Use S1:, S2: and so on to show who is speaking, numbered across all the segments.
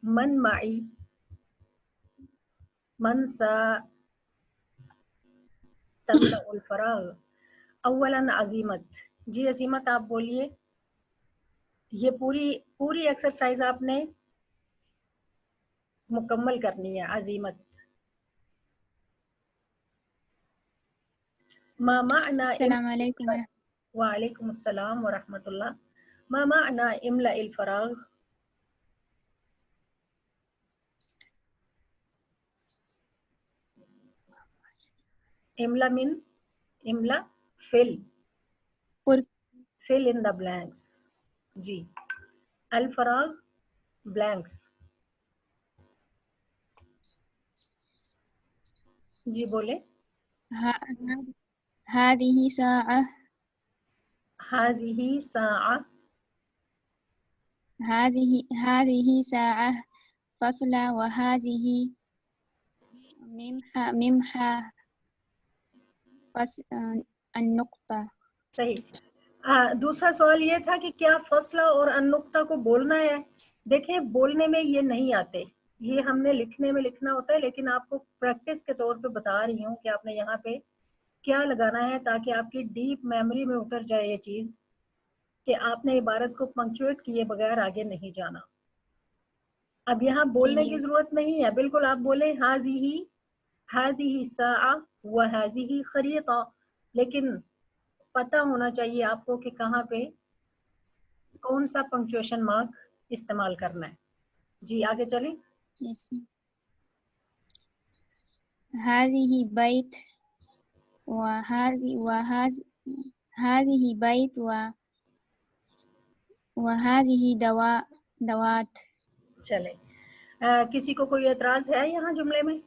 S1: من معی, من سا تملا الفراغ. اولاً عزیمت. جی عزیمت آپ بولیے. یہ پوری ایکسرسائز آپ نے مکمل کرنی ہے. عزیمت. ما معنی
S2: السلام علیکم
S1: وعلیکم السلام ورحمۃ اللہ. ما معنی املا الفراغ؟ املا من املا fill in the blanks. G. الفراغ blanks. جی بولے.
S2: هذه ساعة
S1: هذه ساعة.
S2: هذه ساعة فصلة وهذه ممحى النقطة.
S1: صحیح. دوسرا سوال یہ تھا کہ کیا فصلہ اور النقطہ کو بولنا ہے. دیکھیں بولنے میں یہ نہیں آتے, یہ ہم نے لکھنے میں لکھنا ہوتا ہے, لیکن آپ کو پریکٹس کے طور پہ بتا رہی ہوں کہ آپ نے یہاں پہ کیا لگانا ہے تاکہ آپ کی ڈیپ میموری میں اتر جائے یہ چیز کہ آپ نے عبارت کو پنکچویٹ کیے بغیر آگے نہیں جانا. اب یہاں بولنے کی ضرورت نہیں ہے, بالکل آپ بولیں هذه ساعة وهذه خريطة, لیکن پتہ ہونا چاہیے آپ کو کہ کہاں پہ کون سا پنکچویشن مارک استعمال کرنا ہے. جی آگے چلیں.
S2: هذه بيت هذه بيت وهذه دوات.
S1: چلیں. کسی کو کوئی اعتراض ہے یہاں جملے میں؟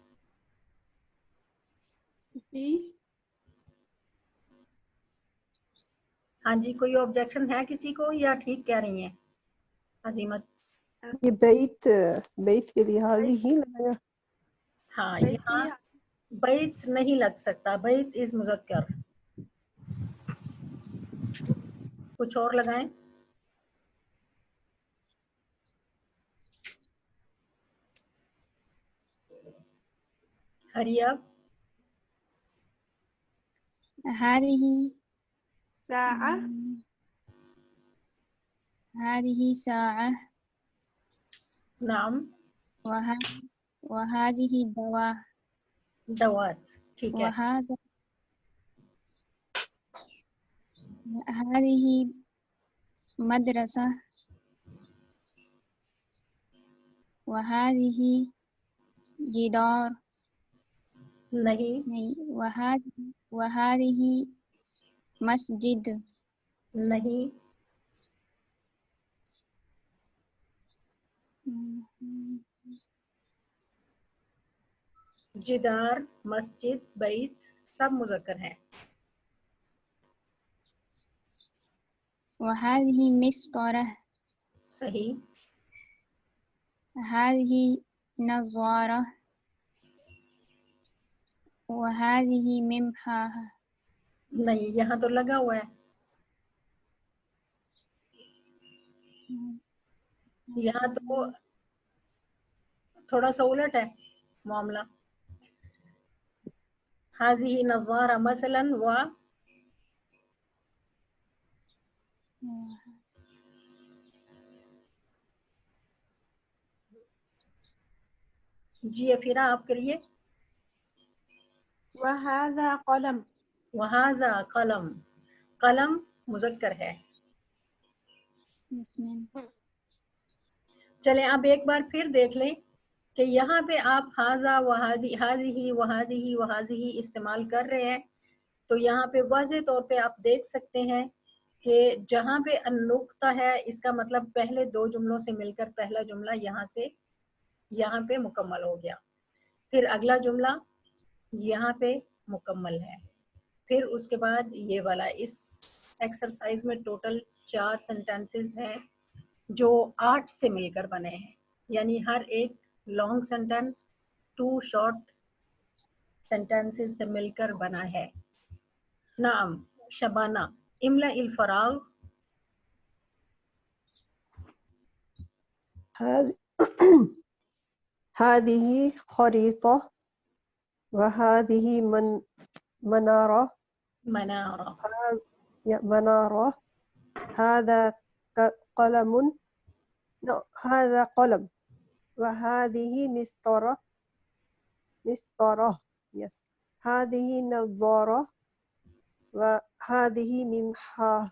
S1: ہاں جی, کوئی آبجیکشن ہے کسی کو یا ٹھیک کہہ رہی ہیں عظیمت؟
S3: یہ بیت کے لیے حاضی ہی لگایا.
S1: ہاں یہاں بیت نہیں لگ سکتا, بیت از مذکر. کچھ اور لگائیں. ہری اب.
S2: هذه ساعة
S1: نعم.
S2: وهذه
S1: دوات. ٹھیک ہے.
S2: هذه مدرسة وهذه جدار
S1: نہیں.
S2: وهذه مسجد
S1: نہیں. جدار, مسجد, بیت سب مذکر ہیں.
S2: وهذه مسطرة
S1: صحیح.
S2: هذه نظارة وهذه ممحى.
S1: نہیں, یہاں تو لگا ہوا ہے, یہاں تو تھوڑا سا الٹ ہے معاملہ. هذه نظارة مثلا جی افیرا آپ کریے.
S4: وهذا قلم.
S1: وهذا قلم. قلم مذکر ہے. چلیں اب ایک بار پھر دیکھ لیں کہ یہاں پہ آپ ہاذا وہادی استعمال کر رہے ہیں, تو یہاں پہ واضح طور پہ آپ دیکھ سکتے ہیں کہ جہاں پہ النقطہ ہے اس کا مطلب پہلے دو جملوں سے مل کر پہلا جملہ یہاں سے یہاں پہ مکمل ہو گیا, پھر اگلا جملہ یہاں پہ مکمل ہے, پھر اس کے بعد یہ والا. اس ایکسرسائز میں ٹوٹل 4 سینٹینسز ہیں جو 8 سے مل کر بنے ہیں, یعنی ہر ایک لانگ سینٹینس 2 شارٹ سینٹینسز سے مل کر بنا ہے. نعم شبانہ. املا الفراغ.
S3: هذه خريطة وهذه منارة
S1: منارة.
S3: منارة. هذا قلم هذا قلم وهذه مسطرة yes. هذه نظارة وهذه ممحة.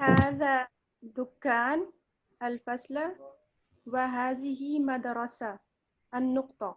S5: هذا دكان الفصل وهذه مدرسة النقطة.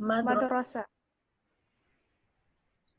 S5: مدرسة.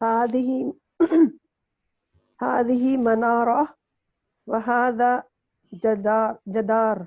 S3: هذه هذه منارة وهذا جدار.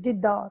S3: جدار.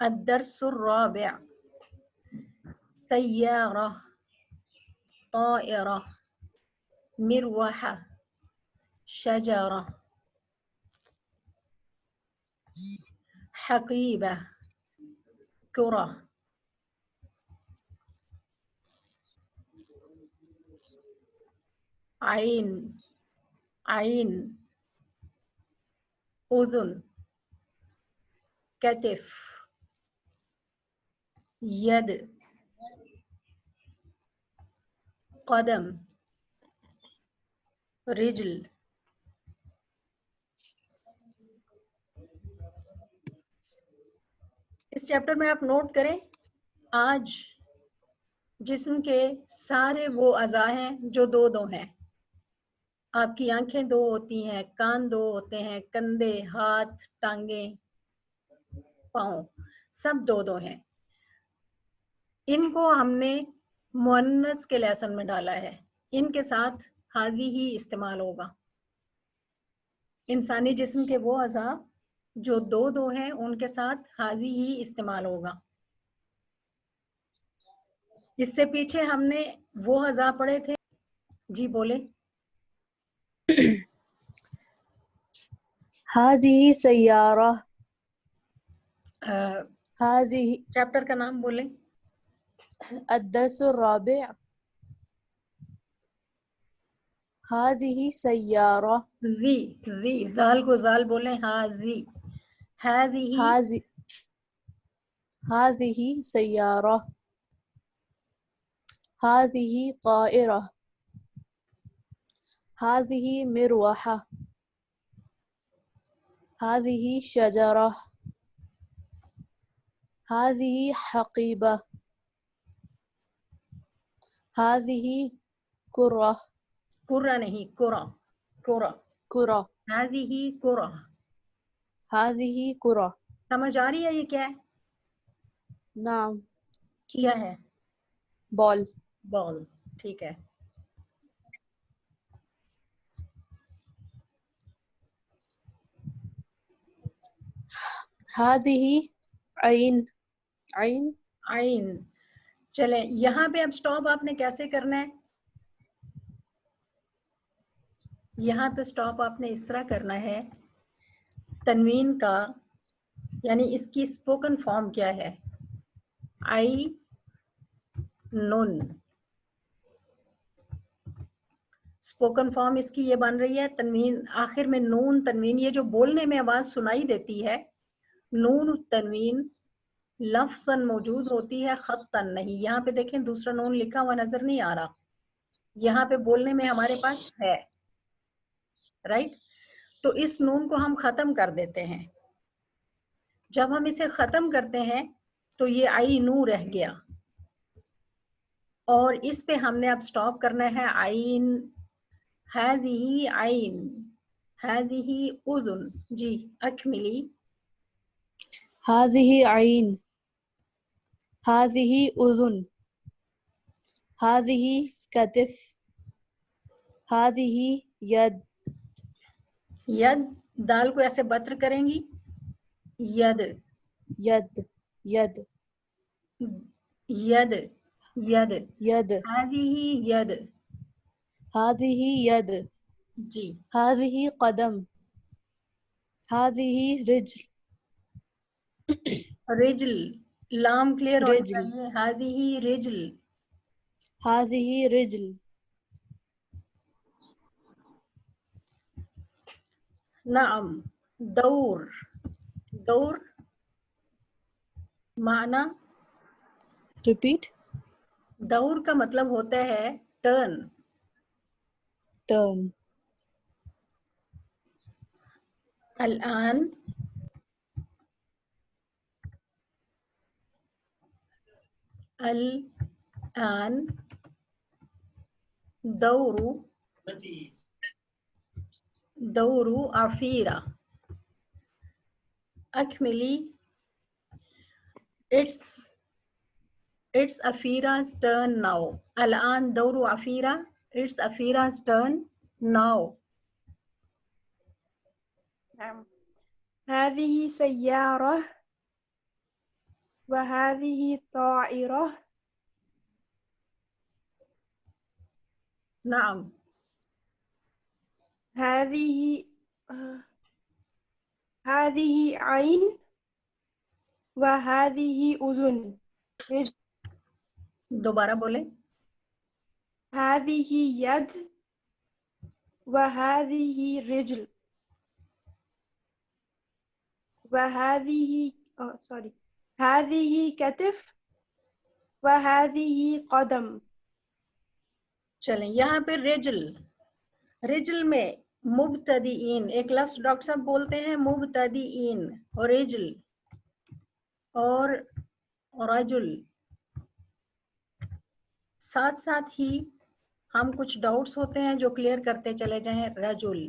S1: الدرس الرابع سيارة طائرة مروحة شجرة حقيبة كرة عين عين أذن كتف يد قدم رجل اس چیپٹر میں آپ نوٹ کریں آج جسم کے سارے وہ اعضاء ہیں جو دو دو ہیں. آپ کی آنکھیں دو ہوتی ہیں, کان دو ہوتے ہیں, کندھے, ہاتھ, ٹانگیں, پاؤں سب دو دو ہیں. ان کو ہم نے مؤنث کے لیسن میں ڈالا ہے. ان کے ساتھ ہاذی ہی استعمال ہوگا. انسانی جسم کے وہ اعضاء جو دو دو ہیں ان کے ساتھ ہاذی ہی استعمال ہوگا. اس سے پیچھے ہم نے وہ اعضاء پڑھے تھے. جی بولے.
S6: هذه سيارة. هذه
S1: چیپٹر کا نام بولیں.
S6: الدرس الرابع. هذه سيارة.
S1: ذی زال کو زال بولیں. ہاذی
S6: هذه سيارة. هذه طائرة. هذه مروحة. هذه شجرة. هذه حقيبة. هذه كرة.
S1: کرہ نہیں, کرہ کرہ.
S6: كرة.
S1: هذه کرہ.
S6: هذه كرة.
S1: سمجھ آ رہی ہے یہ کیا ہے؟
S6: نعم.
S1: کیا ہے؟
S6: بال.
S1: بال. ٹھیک ہے.
S6: هذه عين. عين.
S1: عین. چلیں یہاں پہ اب سٹاپ آپ نے کیسے کرنا ہے؟ یہاں پہ سٹاپ آپ نے اس طرح کرنا ہے. تنوین کا یعنی اس کی اسپوکن فارم کیا ہے؟ آئی نون. اسپوکن فارم اس کی یہ بن رہی ہے. تنوین آخر میں نون تنوین, یہ جو بولنے میں آواز سنائی دیتی ہے نون تنوین لفظاً موجود ہوتی ہے, خطاً نہیں. یہاں پہ دیکھیں دوسرا نون لکھا ہوا نظر نہیں آ رہا. یہاں پہ بولنے میں ہمارے پاس ہے, رائٹ. تو اس نون کو ہم ختم کر دیتے ہیں. جب ہم اسے ختم کرتے ہیں تو یہ آئی نو رہ گیا, اور اس پہ ہم نے اب سٹاپ کرنا ہے. عین. ہذہ عین. ہذہ اذن. جی اکملی.
S6: هذه عين. هذه أذن. هذه كتف. هذه يد.
S1: ید. دال کو ایسے بتر کریں گی. ید.
S6: يد. يد.
S1: ید. ید.
S6: يد.
S1: هذه ید.
S6: هذه يد.
S1: جی.
S6: هذه قدم. هذه رجل.
S1: رجل. لام کلیئر ہونی
S6: رجل.
S1: چاہیے. هذه رجل.
S6: هذه رجل.
S1: نعم. دور. دور معنی
S6: Repeat.
S1: دور کا مطلب ہوتا ہے ٹرن.
S6: Turn.
S1: الآن الآن دور عفیرہ. اکملی. It's Afira's turn now. الآن دور عفیرہ. It's Afira's turn now.
S5: نعم. هذه سيارة. وهذه طائرة.
S1: نعم.
S5: هذه هذه عين وهذه أذن.
S1: دوبارہ بولیں.
S5: هذه يد وهذه رجل وهذه هذه كتف وهذه قدم.
S1: چلیں یہاں پہ رجل میں مبتدئین ایک لفظ ڈاکٹر صاحب بولتے ہیں مبتدئین اور رجل اور رجل، ساتھ ساتھ ہی ہم کچھ ڈاؤٹس ہوتے ہیں جو کلیئر کرتے چلے جائیں. رجل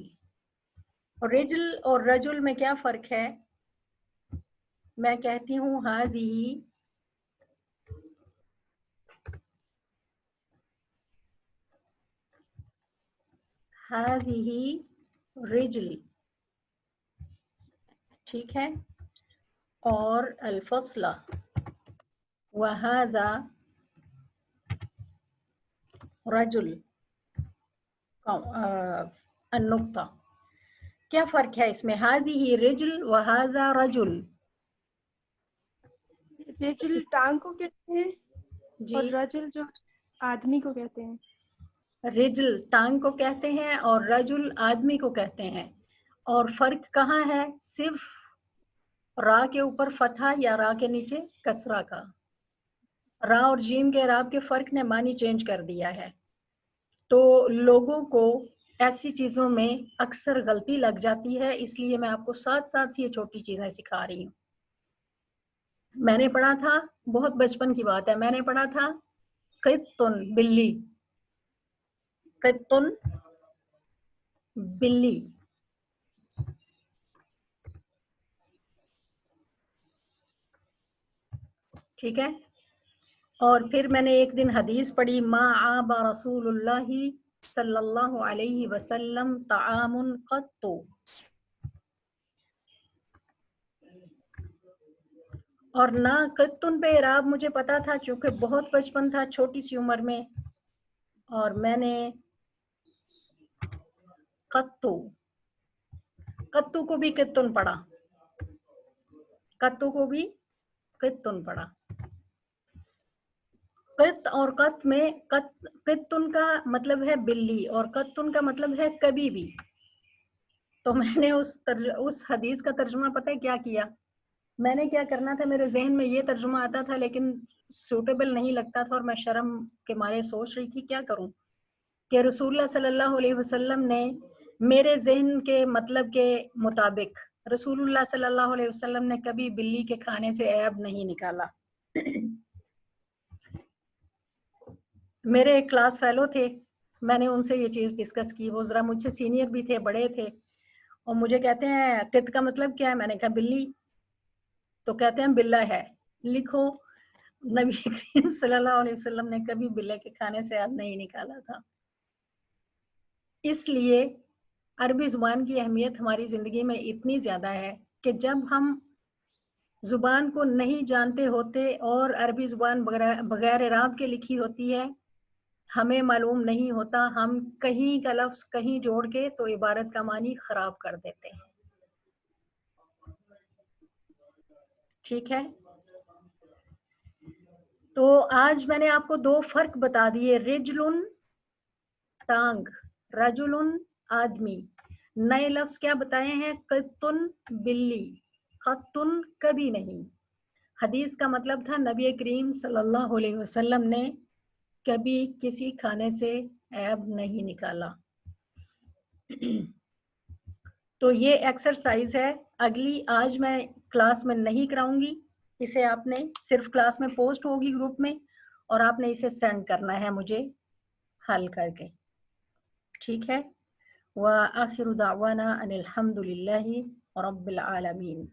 S1: اور رجل اور رجل میں کیا فرق ہے؟ میں کہتی ہوں ہذه رجل، ٹھیک ہے، اور الفصل وهذا رجل النقطہ. کیا فرق ہے اس میں؟ هذه رجل وهذا رجل.
S5: رجل ٹانگ کو کہتے ہیں
S1: جی،
S5: اور رجل جو آدمی کو کہتے ہیں.
S1: رجل ٹانگ کو کہتے ہیں اور رجل آدمی کو کہتے ہیں. اور فرق کہاں ہے؟ صرف را کے اوپر فتحہ یا را کے نیچے کسرہ کا. را اور جیم کے اعراب کے فرق نے معنی چینج کر دیا ہے. تو لوگوں کو ایسی چیزوں میں اکثر غلطی لگ جاتی ہے، اس لیے میں آپ کو ساتھ ساتھ یہ چھوٹی چیزیں سکھا رہی ہوں. میں نے پڑھا تھا، بہت بچپن کی بات ہے، میں نے پڑھا تھا قطن بلی، قطن بلی. ٹھیک ہے. اور پھر میں نے ایک دن حدیث پڑھی، ما عاب رسول اللہ صلی اللہ علیہ وسلم طعام قط. اور نہ قطن پہ اعراب مجھے پتا تھا چونکہ بہت بچپن تھا، چھوٹی سی عمر میں، اور میں نے قطو کو بھی قطن پڑھا، قطو کو بھی قطن پڑھا. قط اور قط میں قطن کا مطلب ہے بلی اور قطن کا مطلب ہے کبھی بھی. تو میں نے اس حدیث کا ترجمہ پتہ ہے کیا کیا؟ میں نے کیا کرنا تھا، میرے ذہن میں یہ ترجمہ آتا تھا لیکن سوٹیبل نہیں لگتا تھا اور میں شرم کے مارے سوچ رہی تھی کیا کروں، کہ رسول اللہ صلی اللہ علیہ وسلم نے میرے ذہن کے مطلب کے مطابق رسول اللہ صلی اللہ علیہ وسلم نے کبھی بلی کے کھانے سے عیب نہیں نکالا. میرے ایک کلاس فیلو تھے، میں نے ان سے یہ چیز ڈسکس کی، وہ ذرا مجھ سے سینئر بھی تھے، بڑے تھے، اور مجھے کہتے ہیں قط کا مطلب کیا ہے؟ میں نے کہا بلی. تو کہتے ہیں بلہ ہے. لکھو نبی کریم صلی اللہ علیہ وسلم نے کبھی بلے کے کھانے سے عیب نہیں نکالا تھا. اس لیے عربی زبان کی اہمیت ہماری زندگی میں اتنی زیادہ ہے کہ جب ہم زبان کو نہیں جانتے ہوتے اور عربی زبان بغیر اعراب کے لکھی ہوتی ہے، ہمیں معلوم نہیں ہوتا، ہم کہیں کا لفظ کہیں جوڑ کے تو عبارت کا معنی خراب کر دیتے ہیں. ٹھیک ہے. تو آج میں نے آپ کو دو فرق بتا دیے، رجلن ٹانگ، رجلن آدمی. نئے لفظ کیا بتائے ہیں؟ قطن بلی، قطن کبھی نہیں. حدیث کا مطلب تھا نبی کریم صلی اللہ علیہ وسلم نے کبھی کسی کھانے سے عیب نہیں نکالا. تو یہ ایکسرسائز ہے، اگلی آج میں کلاس میں نہیں کراؤں گی، اسے آپ نے صرف کلاس میں پوسٹ ہوگی گروپ میں اور آپ نے اسے سینڈ کرنا ہے مجھے حل کر کے. ٹھیک ہے. وآخر دعوانا ان الحمد للہ رب العالمین.